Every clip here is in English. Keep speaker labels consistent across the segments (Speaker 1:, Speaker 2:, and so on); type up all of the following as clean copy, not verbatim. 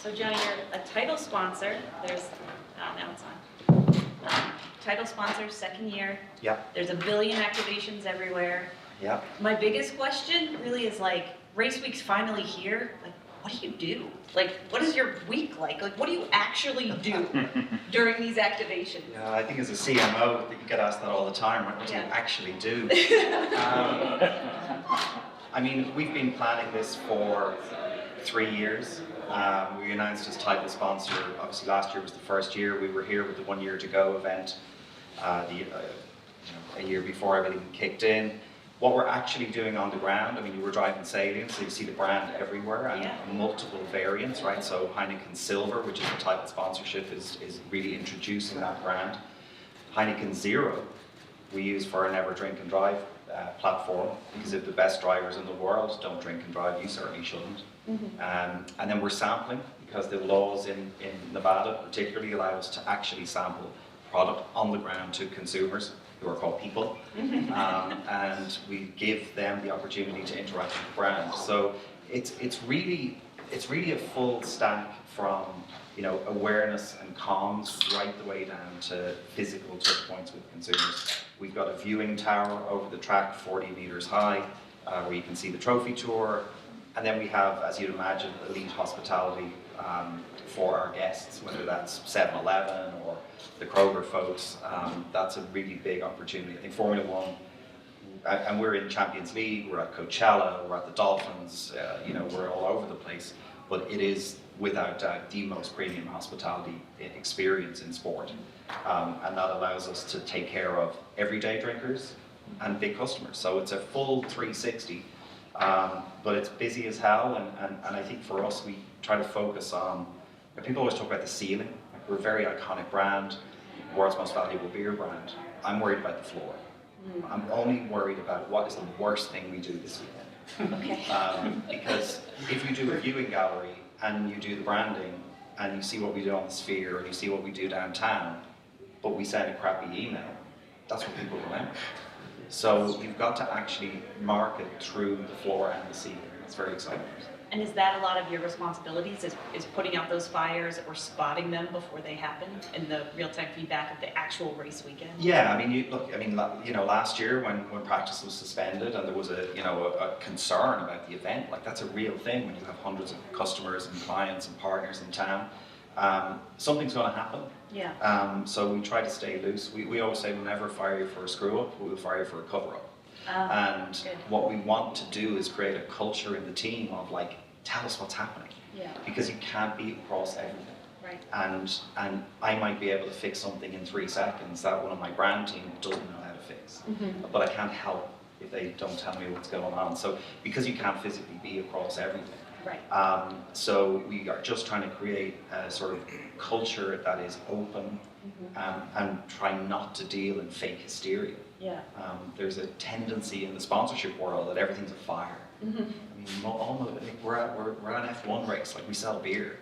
Speaker 1: So Jonnie, you're a title sponsor. There's, now it's on. Title sponsor, second year.
Speaker 2: Yeah.
Speaker 1: There's a billion activations everywhere.
Speaker 2: Yeah.
Speaker 1: My biggest question really is like, race week's finally here. Like, what do you do? Like, what is your week like? Like, what do you actually do during these activations?
Speaker 2: Yeah, I think as a CMO, you get asked that all the time, right? What do you actually do? I mean, we've been planning this for 3 years. We announced as title sponsor, obviously last year was the first year. We were here with the 1 year to go event, a year before everything kicked in. What we're actually doing on the ground, I mean, you were driving Salient, so you see the brand everywhere and multiple variants, right? So Heineken Silver, which is a title sponsorship, is really introducing that brand. Heineken Zero, we use for our Never Drink and Drive platform, because if the best drivers in the world don't drink and drive, you certainly shouldn't. And then we're sampling, because the laws in Nevada particularly allow us to actually sample product on the ground to consumers, who are called people, and we give them the opportunity to interact with the brand. So it's really a full stack from awareness and comms right the way down to physical touch points with consumers. We've got a viewing tower over the track, 40 meters high, where you can see the trophy tour, and then we have, as you'd imagine, elite hospitality for our guests, whether that's 7-Eleven or the Kroger folks. That's a really big opportunity. I think Formula One, and we're in Champions League, we're at Coachella, we're at the Dolphins, we're all over the place, but it is without doubt the most premium hospitality experience in sport. And that allows us to take care of everyday drinkers and big customers. So it's a full 360, but it's busy as hell, and I think for us, we try to focus on, people always talk about the ceiling. We're a very iconic brand, world's most valuable beer brand. I'm worried about the floor. I'm only worried about what is the worst thing we do this weekend.
Speaker 1: Okay.
Speaker 2: Because if you do a viewing gallery and you do the branding and you see what we do on the Sphere and you see what we do downtown, but we send a crappy email, that's what people remember. So you've got to actually market through the floor and the ceiling. It's very exciting.
Speaker 1: And is that a lot of your responsibilities, is putting out those fires or spotting them before they happen, and the real-time feedback of the actual race weekend?
Speaker 2: Yeah, I mean, last year when practice was suspended and there was a concern about the event, like that's a real thing when you have hundreds of customers and clients and partners in town. Something's going to happen.
Speaker 1: Yeah.
Speaker 2: So we try to stay loose. We always say we'll never fire you for a screw-up, we'll fire you for a cover-up. And
Speaker 1: good.
Speaker 2: What we want to do is create a culture in the team of like, tell us what's happening.
Speaker 1: Yeah.
Speaker 2: Because you can't be across everything.
Speaker 1: Right.
Speaker 2: And I might be able to fix something in 3 seconds that one of my brand team doesn't know how to fix. But I can't help if they don't tell me what's going on. So because you can't physically be across everything.
Speaker 1: Right.
Speaker 2: So we are just trying to create a sort of culture that is open and try not to deal in fake hysteria.
Speaker 1: Yeah.
Speaker 2: There's a tendency in the sponsorship world that everything's a fire. I mean, almost, we're at an F1 race, like we sell beer.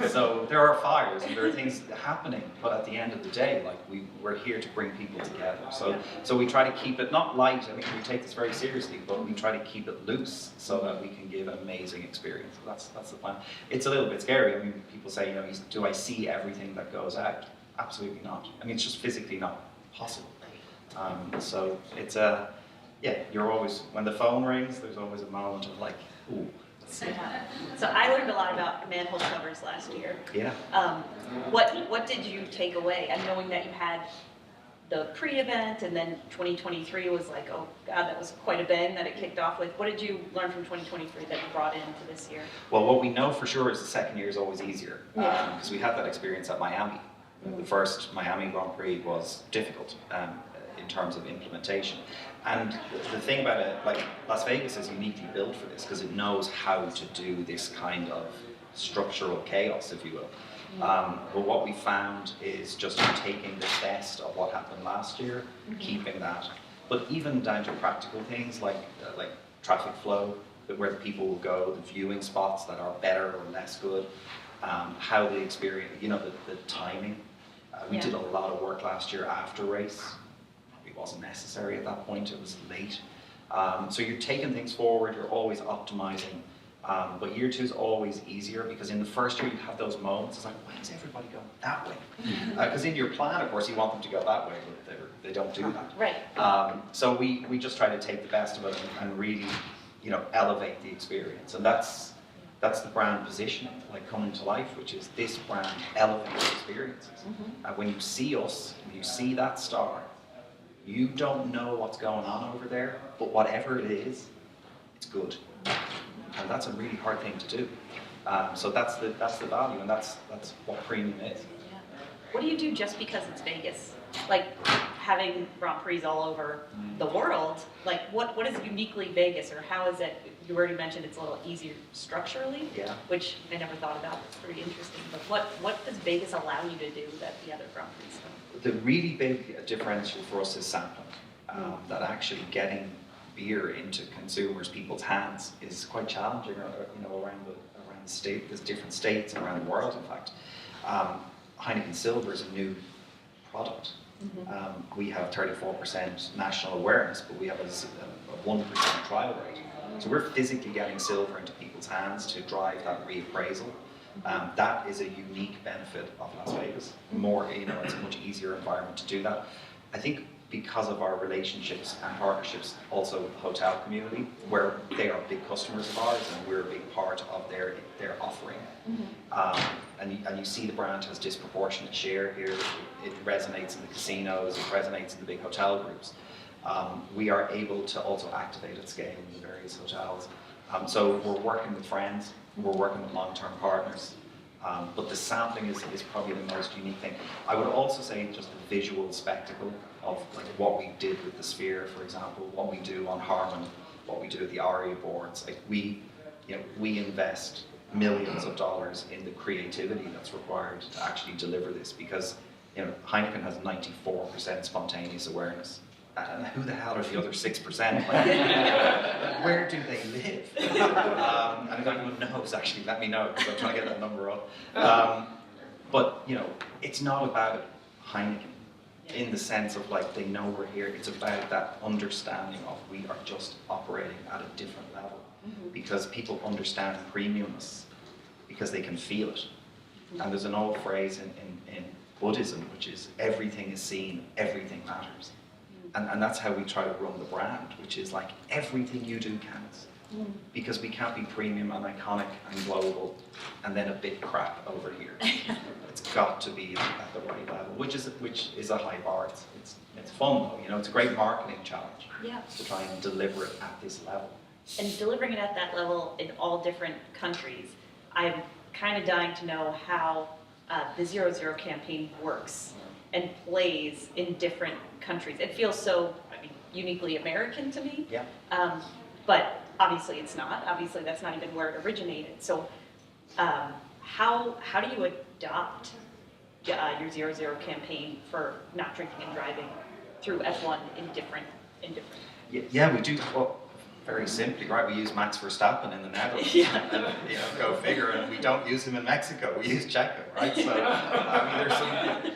Speaker 2: So there are fires and there are things happening, but at the end of the day, like we're here to bring people together. So we try to keep it not light. I mean, we take this very seriously, but we try to keep it loose so that we can give an amazing experience. That's the plan. It's a little bit scary. I mean, people say, do I see everything that goes out? Absolutely not. I mean, it's just physically not possible. So it's you're always, when the phone rings, there's always a moment of like, ooh.
Speaker 1: So I learned a lot about manhole covers last year.
Speaker 2: Yeah.
Speaker 1: What did you take away? And knowing that you had the pre-event and then 2023 was like, oh God, that was quite a bang that it kicked off with. What did you learn from 2023 that you brought into this year?
Speaker 2: Well, what we know for sure is the second year is always easier, because we had that experience at Miami. The first Miami Grand Prix was difficult in terms of implementation. And the thing about it, like Las Vegas is uniquely built for this because it knows how to do this kind of structural chaos, if you will. But what we found is just taking the best of what happened last year, keeping that. But even down to practical things like traffic flow, where the people will go, the viewing spots that are better or less good, how the experience, the timing. We did a lot of work last year after race. It wasn't necessary at that point, it was late. So you're taking things forward, you're always optimizing. But year 2 is always easier because in the first year you have those moments. It's like, why does everybody go that way? Because in your plan, of course, you want them to go that way, but they don't do that.
Speaker 1: Right.
Speaker 2: So we just try to take the best of it and really, elevate the experience. And that's the brand positioning, like coming to life, which is this brand elevates experiences. When you see us, when you see that star, you don't know what's going on over there, but whatever it is, it's good. And that's a really hard thing to do. So that's the value, and that's what premium is.
Speaker 1: Yeah. What do you do just because it's Vegas? Like having Grand Prix all over the world, like what is uniquely Vegas, or how is it? You already mentioned it's a little easier structurally, which I never thought about. It's pretty interesting. But what does Vegas allow you to do that the other Grand Prix don't?
Speaker 2: The really big differential for us is sampling. That actually getting beer into people's hands is quite challenging, around the state. There's different states and around the world, in fact. Heineken Silver is a new product. We have 34% national awareness, but we have a 1% trial rate. So we're physically getting silver into people's hands to drive that reappraisal. That is a unique benefit of Las Vegas. It's a much easier environment to do that. I think because of our relationships and partnerships, also with the hotel community, where they are big customers of ours and we're a big part of their offering. And you see the brand has disproportionate share here. It resonates in the casinos, it resonates in the big hotel groups. We are able to also activate at scale in the various hotels. So we're working with friends, we're working with long-term partners. But the sampling is probably the most unique thing. I would also say just the visual spectacle of like what we did with the Sphere, for example, what we do on Harman, what we do with the ARIA boards. Like we invest millions of dollars in the creativity that's required to actually deliver this, because Heineken has 94% spontaneous awareness. And who the hell are the other 6%? Like, where do they live? And if anyone knows, actually, let me know, because I'm trying to get that number up. But it's not about Heineken in the sense of like they know we're here. It's about that understanding of we are just operating at a different level, because people understand premiumness because they can feel it. And there's an old phrase in Buddhism, which is everything is seen, everything matters. And that's how we try to run the brand, which is like everything you do counts. Because we can't be premium and iconic and global and then a bit crap over here. It's got to be at the right level, which is a high bar. It's fun though, it's a great marketing challenge to try and deliver it at this level.
Speaker 1: And delivering it at that level in all different countries, I'm kind of dying to know how the 0-0 campaign works and plays in different countries. It feels so, uniquely American to me. But obviously it's not. Obviously that's not even where it originated. So how do you adopt your 0-0 campaign for not drinking and driving through F1 in different?
Speaker 2: Yeah, we do. Well, very simply, right? We use Max Verstappen in the Netherlands, and go figure. And we don't use him in Mexico. We use Checo, right? So there's some,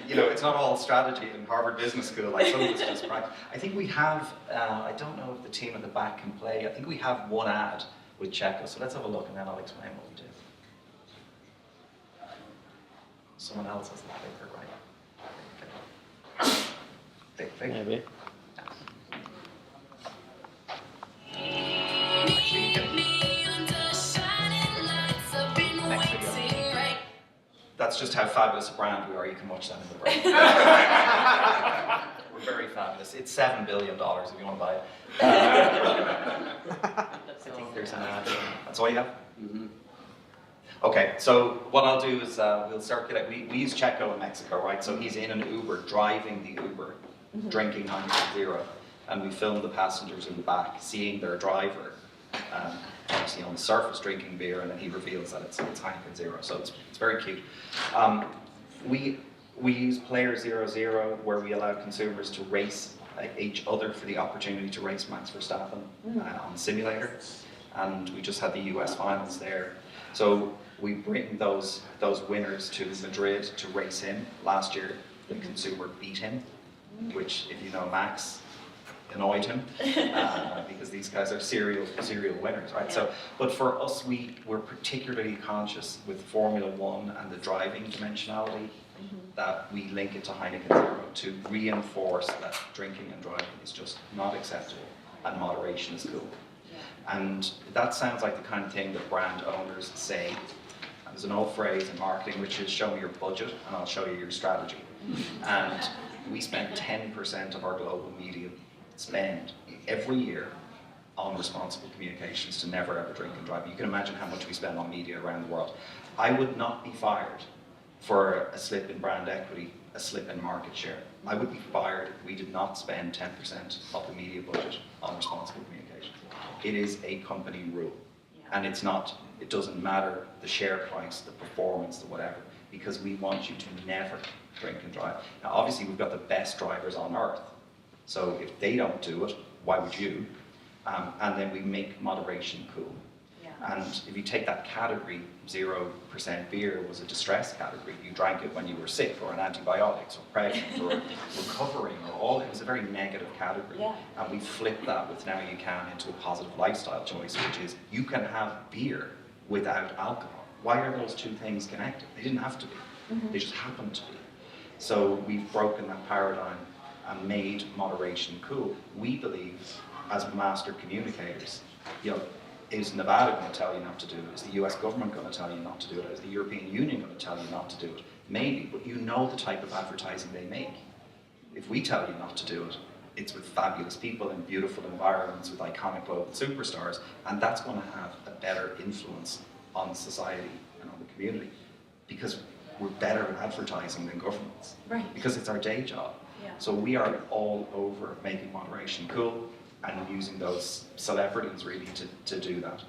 Speaker 2: it's not all strategy in Harvard Business School. Like some of it's just practice. I think we have. I don't know if the team at the back can play. I think we have one ad with Checo. So let's have a look, and then I'll explain what we do. Someone else has the clicker, right? Big figure.
Speaker 3: Maybe.
Speaker 2: That's just how fabulous a brand we are. You can watch that in the break. We're very fabulous. It's $7 billion if you want to buy it. I think there's an ad. That's all you have? Okay, so what I'll do is we'll circulate. We use Checo in Mexico, right? So he's in an Uber, driving the Uber, drinking Heineken Zero. And we film the passengers in the back, seeing their driver, obviously on the surface drinking beer, and then he reveals that it's Heineken Zero. So it's very cute. We use Player 0-0, where we allow consumers to race each other for the opportunity to race Max Verstappen on the simulator. And we just had the US finals there. So we bring those winners to Madrid to race him. Last year, the consumer beat him, which, if you know Max, annoyed him because these guys are serial winners, right?
Speaker 1: Yeah.
Speaker 2: So, but for us, we're particularly conscious with Formula One and the driving dimensionality that we link it to Heineken Zero to reinforce that drinking and driving is just not acceptable and moderation is cool. And that sounds like the kind of thing that brand owners say. There's an old phrase in marketing which is show me your budget and I'll show you your strategy. And we spend 10% of our global media spend every year on responsible communications to never ever drink and drive. You can imagine how much we spend on media around the world. I would not be fired for a slip in brand equity, a slip in market share. I would be fired if we did not spend 10% of the media budget on responsible communication. It is a company rule. And it's not, it doesn't matter the share price, the performance, the whatever, because we want you to never drink and drive. Now obviously we've got the best drivers on earth, so if they don't do it, why would you? And then we make moderation cool. And if you take that category, 0% beer was a distress category. You drank it when you were sick, or on antibiotics, or pregnant, or recovering, or all. It was a very negative category.
Speaker 1: Yeah.
Speaker 2: And we flipped that with Now You Can into a positive lifestyle choice, which is you can have beer without alcohol. Why are those two things connected? They didn't have to be. They just happened to be. So we've broken that paradigm and made moderation cool. We believe, as master communicators, you know, is Nevada going to tell you not to do it? Is the US government going to tell you not to do it? Is the European Union going to tell you not to do it? Maybe, but you know the type of advertising they make. If we tell you not to do it, it's with fabulous people in beautiful environments with iconic global superstars, and that's going to have a better influence on society and on the community, because we're better at advertising than governments.
Speaker 1: Right.
Speaker 2: Because it's our day job.
Speaker 1: Yeah.
Speaker 2: So we are all over making moderation cool and using those celebrities really to do that.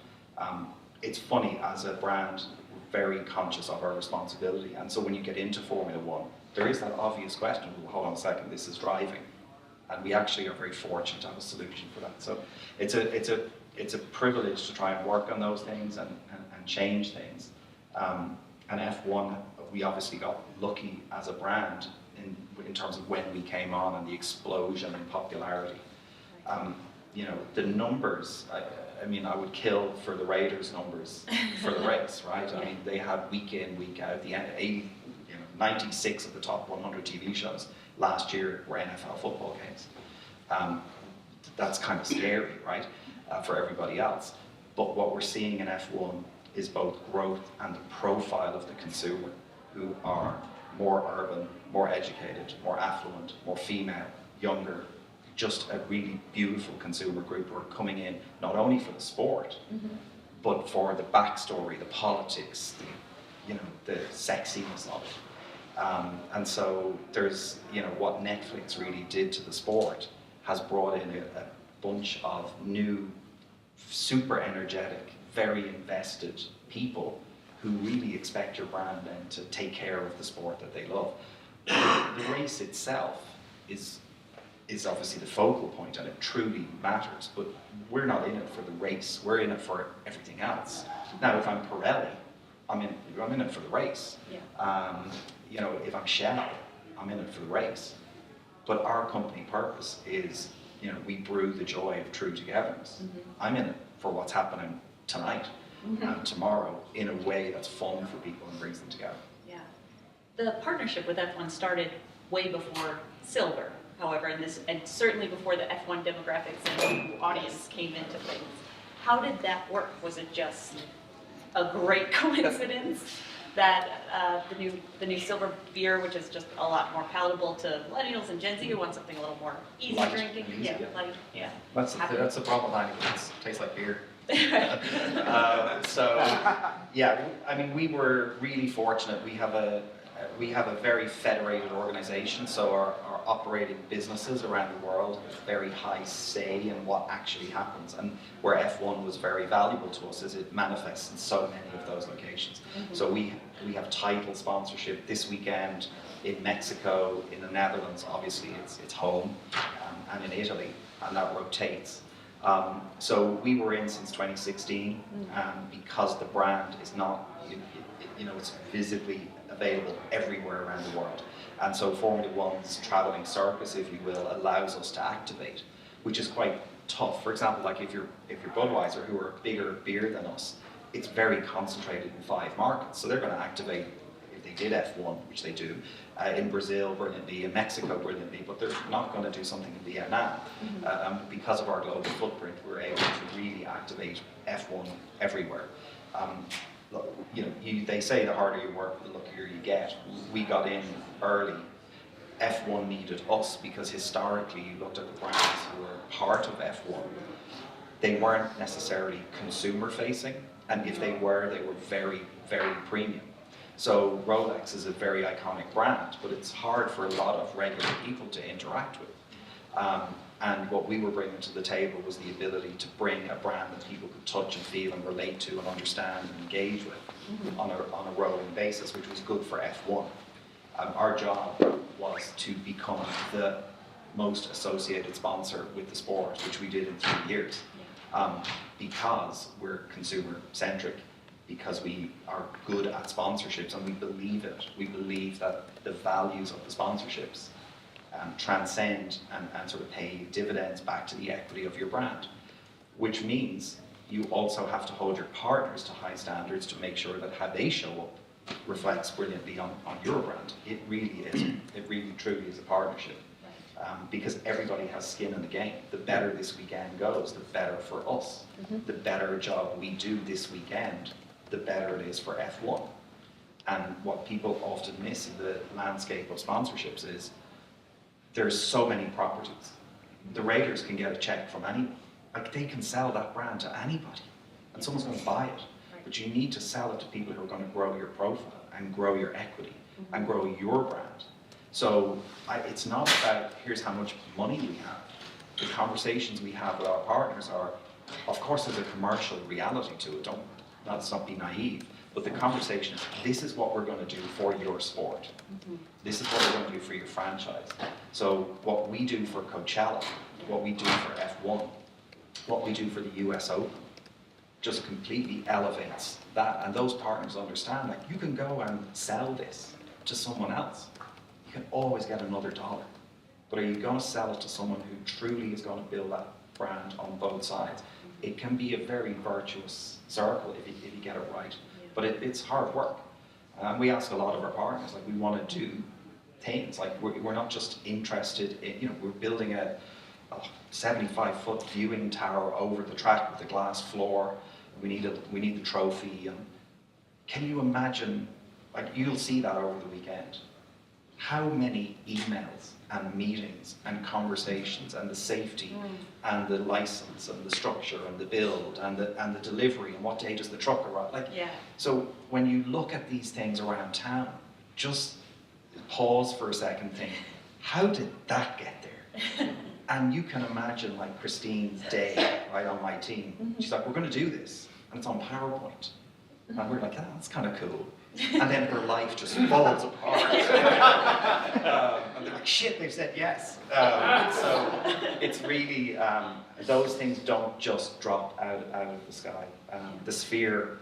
Speaker 2: It's funny, as a brand, we're very conscious of our responsibility, and so when you get into Formula One, there is that obvious question, well, hold on a second, this is driving. And we actually are very fortunate to have a solution for that. So it's a privilege to try and work on those things and change things. And F1, we obviously got lucky as a brand in terms of when we came on and the explosion in popularity. You know, the numbers, I mean, I would kill for the Raiders' numbers for the race, right? I mean, they had week in, week out, 96 of the top 100 TV shows last year were NFL football games. That's kind of scary, right, for everybody else. But what we're seeing in F1 is both growth and the profile of the consumer, who are more urban, more educated, more affluent, more female, younger, just a really beautiful consumer group who are coming in not only for the sport, but for the backstory, the politics, the sexiness of it. And so there's, what Netflix really did to the sport has brought in a bunch of new, super energetic, very invested people who really expect your brand then to take care of the sport that they love. The race itself is obviously the focal point, and it truly matters, but we're not in it for the race, we're in it for everything else. Now, if I'm Pirelli, I'm in it for the race.
Speaker 1: Yeah.
Speaker 2: If I'm Shell, I'm in it for the race. But our company purpose is, we brew the joy of true togetherness. I'm in it for what's happening tonight and tomorrow in a way that's fun for people and brings them together.
Speaker 1: Yeah. The partnership with F1 started way before Silver, however, and certainly before the F1 demographics and audience came into things. How did that work? Was it just a great coincidence that the new Silver beer, which is just a lot more palatable to millennials and Gen Z who want something a little more easy
Speaker 2: Light,
Speaker 1: drinking?
Speaker 2: easy, yeah.
Speaker 1: Light, yeah.
Speaker 3: That's the problem with Heineken. It tastes like beer.
Speaker 2: We were really fortunate. We have a very federated organization, so our operating businesses around the world have very high say in what actually happens, and where F1 was very valuable to us is it manifests in so many of those locations. So we have title sponsorship this weekend in Mexico, in the Netherlands, obviously it's home, and in Italy, and that rotates. So we were in since 2016, because the brand is not, it's visibly available everywhere around the world. And so Formula One's traveling circus, if you will, allows us to activate. which is quite tough. For example, like if you're Budweiser, who are a bigger beer than us, it's very concentrated in 5 markets. So they're going to activate, if they did F1, which they do, in Brazil brilliantly, in Mexico brilliantly, but they're not going to do something in Vietnam. Because of our global footprint, we're able to really activate F1 everywhere. They say the harder you work, the luckier you get. We got in early. F1 needed us because historically you looked at the brands who were part of F1, they weren't necessarily consumer facing, and if they were very, very premium. So Rolex is a very iconic brand, but it's hard for a lot of regular people to interact with. And what we were bringing to the table was the ability to bring a brand that people could touch and feel and relate to and understand and engage with on a rolling basis, which was good for F1. Our job was to become the most associated sponsor with the sport, which we did in 3 years, because we're consumer-centric, because we are good at sponsorships and we believe it. We believe that the values of the sponsorships transcend and sort of pay dividends back to the equity of your brand, which means you also have to hold your partners to high standards to make sure that how they show up reflects brilliantly on your brand. It really is. It really truly is a partnership. Because everybody has skin in the game. The better this weekend goes, the better for us. The better job we do this weekend, the better it is for F1. And what people often miss in the landscape of sponsorships is there's so many properties. The Raiders can get a check from anyone. Like, they can sell that brand to anybody and someone's going to buy it. But you need to sell it to people who are going to grow your profile and grow your equity and grow your brand. So it's not about here's how much money we have. The conversations we have with our partners are, of course there's a commercial reality to it, let's not be naive, but the conversation is, this is what we're going to do for your sport. This is what we're going to do for your franchise. So what we do for Coachella, what we do for F1, what we do for the US Open, just completely elevates that. And those partners understand, like, you can go and sell this to someone else. You can always get another dollar. But are you going to sell it to someone who truly is going to build that brand on both sides? It can be a very virtuous circle if you get it right. But it's hard work. We ask a lot of our partners, like, we want to do things. Like, we're not just interested in, we're building a 75-foot viewing tower over the track with a glass floor. We need the trophy. And can you imagine, like, you'll see that over the weekend, how many emails and meetings and conversations and the safety and the license and the structure and the build and the delivery and what day does the truck arrive. Like, so when you look at these things around town, just pause for a second and think, how did that get there? And you can imagine, like, Christine's day, right, on my team. She's like, we're going to do this, and it's on PowerPoint. And we're like, that's kind of cool. And then her life just falls apart. And they're like, shit, they've said yes. So it's really, those things don't just drop out of the sky. The sphere,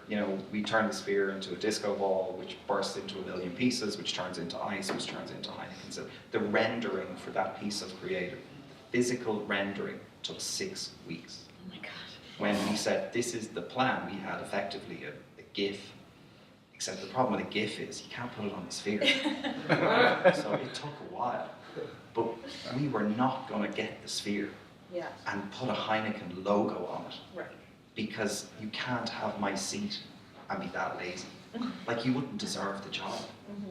Speaker 2: we turn the sphere into a disco ball, which bursts into 1 million pieces, which turns into ice, which turns into Heineken. So the rendering for that piece of creative, physical rendering, took 6 weeks.
Speaker 1: Oh my God.
Speaker 2: When we said, this is the plan, we had effectively a GIF. Except the problem with a GIF is you can't put it on the sphere. So it took a while. But we were not going to get the sphere and put a Heineken logo on it.
Speaker 1: Right.
Speaker 2: Because you can't have my seat and be that lazy. Like, you wouldn't deserve the job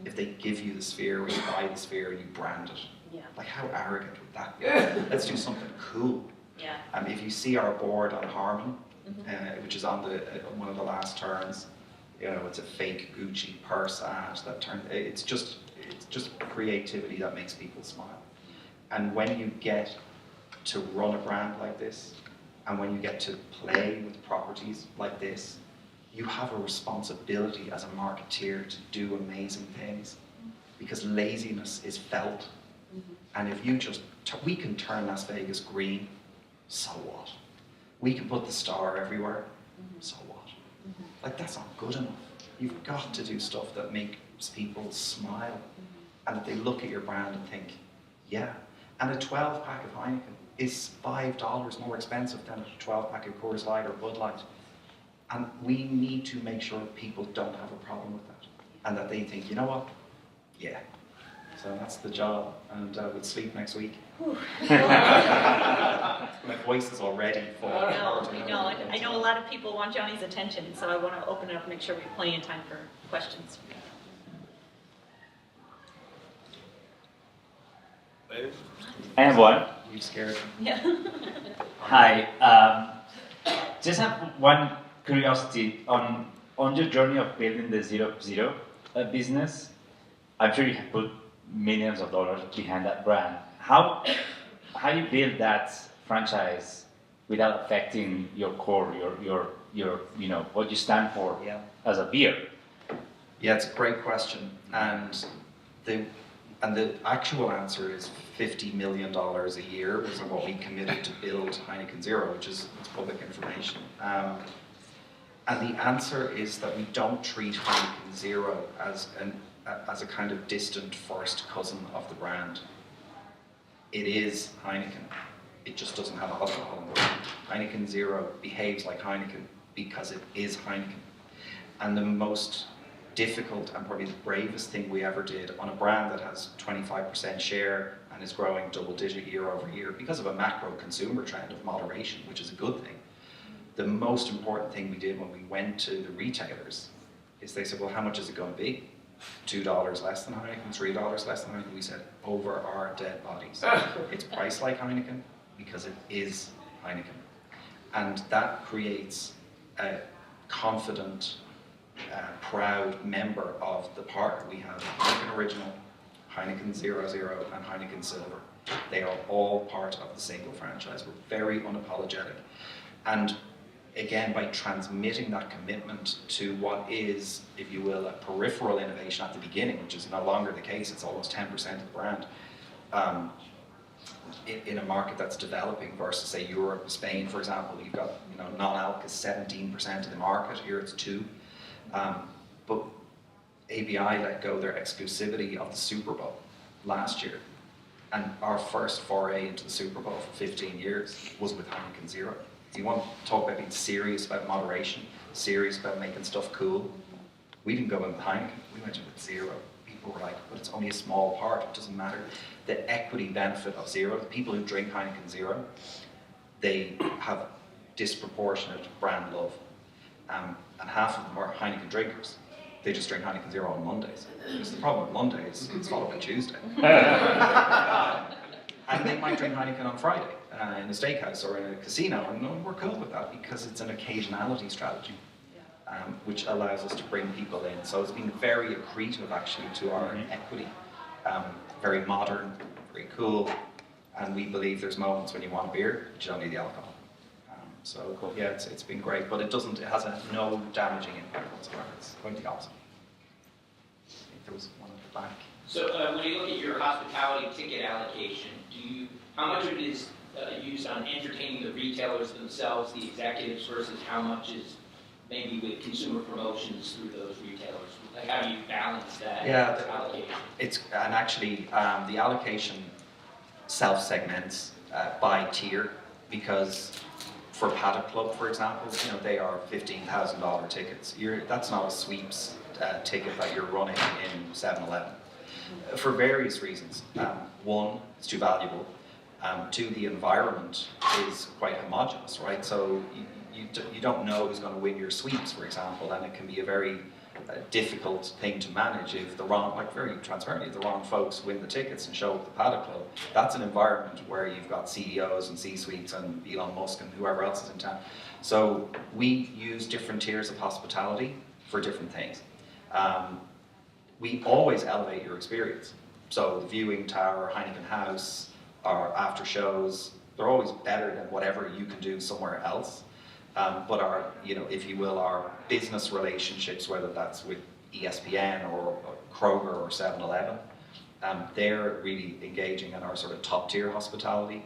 Speaker 2: if they give you the sphere or you buy the sphere and you brand it.
Speaker 1: Yeah.
Speaker 2: Like, how arrogant would that be? Let's do something cool.
Speaker 1: Yeah.
Speaker 2: If you see our board on Harman, which is on one of the last turns, it's a fake Gucci purse ad that turns. It's just creativity that makes people smile. And when you get to run a brand like this, and when you get to play with properties like this, you have a responsibility as a marketeer to do amazing things, because laziness is felt. And if you we can turn Las Vegas green, so what? We can put the star everywhere, so what? Like, that's not good enough. You've got to do stuff that makes people smile and that they look at your brand and think, yeah. And a 12-pack of Heineken is $5 more expensive than a 12-pack of Coors Light or Bud Light. And we need to make sure people don't have a problem with that. And that they think, you know what? Yeah. So that's the job. And we'll sleep next week. My voice is already full.
Speaker 1: I know a lot of people want Johnny's attention, so I want to open it up and make sure we have plenty of time for questions.
Speaker 4: I have one.
Speaker 2: You scared me.
Speaker 1: Yeah.
Speaker 4: Hi. Just have one curiosity on your journey of building the Zero business. I'm sure you have put millions of dollars behind that brand. How you build that franchise without affecting your core, your what you stand for as a beer?
Speaker 2: Yeah, it's a great question. And the actual answer is $50 million a year was what we committed to build Heineken Zero, which is it's public information. And the answer is that we don't treat Heineken Zero as a kind of distant first cousin of the brand. It is Heineken. It just doesn't have alcohol in it. Heineken Zero behaves like Heineken because it is Heineken. And the most difficult and probably the bravest thing we ever did on a brand that has 25% share and is growing double-digit year over year because of a macro consumer trend of moderation, which is a good thing. The most important thing we did when we went to the retailers is they said, well, how much is it going to be? $2 less than Heineken, $3 less than Heineken. We said, over our dead bodies. It's priced like Heineken because it is Heineken. And that creates a confident, proud member of the part. We have Heineken Original, Heineken 00, and Heineken Silver. They are all part of the single franchise. We're very unapologetic. And again, by transmitting that commitment to what is, if you will, a peripheral innovation at the beginning, which is no longer the case, it's almost 10% of the brand, in a market that's developing versus, say, Europe, Spain, for example, you've got, non-alc is 17% of the market, here it's 2%. But ABI let go their exclusivity of the Super Bowl last year. And our first foray into the Super Bowl for 15 years was with Heineken Zero. If you want to talk about being serious about moderation, serious about making stuff cool, we didn't go in with Heineken, we went in with Zero. People were like, but it's only a small part, it doesn't matter. The equity benefit of Zero, the people who drink Heineken Zero, they have disproportionate brand love. And half of them are Heineken drinkers. They just drink Heineken Zero on Mondays. Because the problem with Mondays, it's followed by Tuesday. And they might drink Heineken on Friday in a steakhouse or in a casino, and we're cool with that because it's an occasionality strategy, which allows us to bring people in. So it's been very accretive actually to our equity. Very modern, very cool, and we believe there's moments when you want a beer, but you don't need the alcohol. So cool. Yeah, it's been great, but it has no damaging impact whatsoever. It's quite the opposite. I think there was one at the back.
Speaker 5: So when you look at your hospitality ticket allocation, how much of it is used on entertaining the retailers themselves, the executives, versus how much is maybe with consumer promotions through those retailers? Like, how do you balance that allocation?
Speaker 2: And actually the allocation self-segments by tier, because for Paddock Club, for example, they are $15,000 tickets. That's not a sweeps ticket that you're running in 7-Eleven. For various reasons. One, it's too valuable. Two, the environment is quite homogenous, right? So you don't know who's going to win your sweeps, for example, and it can be a very difficult thing to manage if very transparently, if the wrong folks win the tickets and show up at the Paddock Club. That's an environment where you've got CEOs and C-suites and Elon Musk and whoever else is in town. So we use different tiers of hospitality for different things. We always elevate your experience. So the viewing tower, Heineken House, our after shows, they're always better than whatever you can do somewhere else. But our, if you will, our business relationships, whether that's with ESPN or Kroger or 7-Eleven, they're really engaging in our sort of top tier hospitality,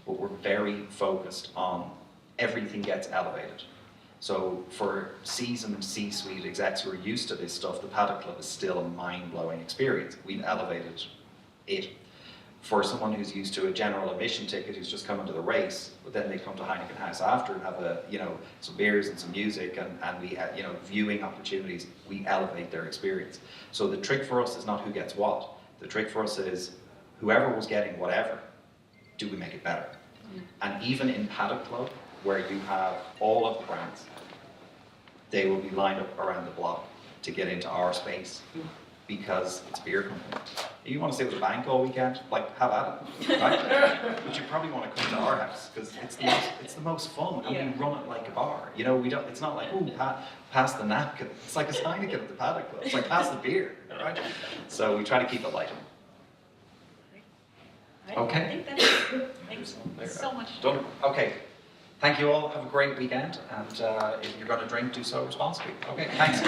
Speaker 2: but we're very focused on everything gets elevated. So for seasoned C-suite execs who are used to this stuff, the Paddock Club is still a mind-blowing experience. We've elevated it. for someone who's used to a general admission ticket who's just coming to the race, but then they come to Heineken House after and have some beers and some music and we viewing opportunities, we elevate their experience. So the trick for us is not who gets what. The trick for us is whoever was getting whatever, do we make it better? And even in Paddock Club, where you have all of the brands, they will be lined up around the block to get into our space because it's a beer company. You want to stay with the bank all weekend? Like, have at it, right? But you probably want to come to our house because it's the most fun, and we run it like a bar. We don't. It's not like pass the napkin. It's like a Heineken at the Paddock Club. It's like pass the beer, right? So we try to keep it light. Okay.
Speaker 1: I think that's it. Thanks so much.
Speaker 2: Done. Okay. Thank you all. Have a great weekend, and if you're going to drink, do so responsibly. Okay. Thanks.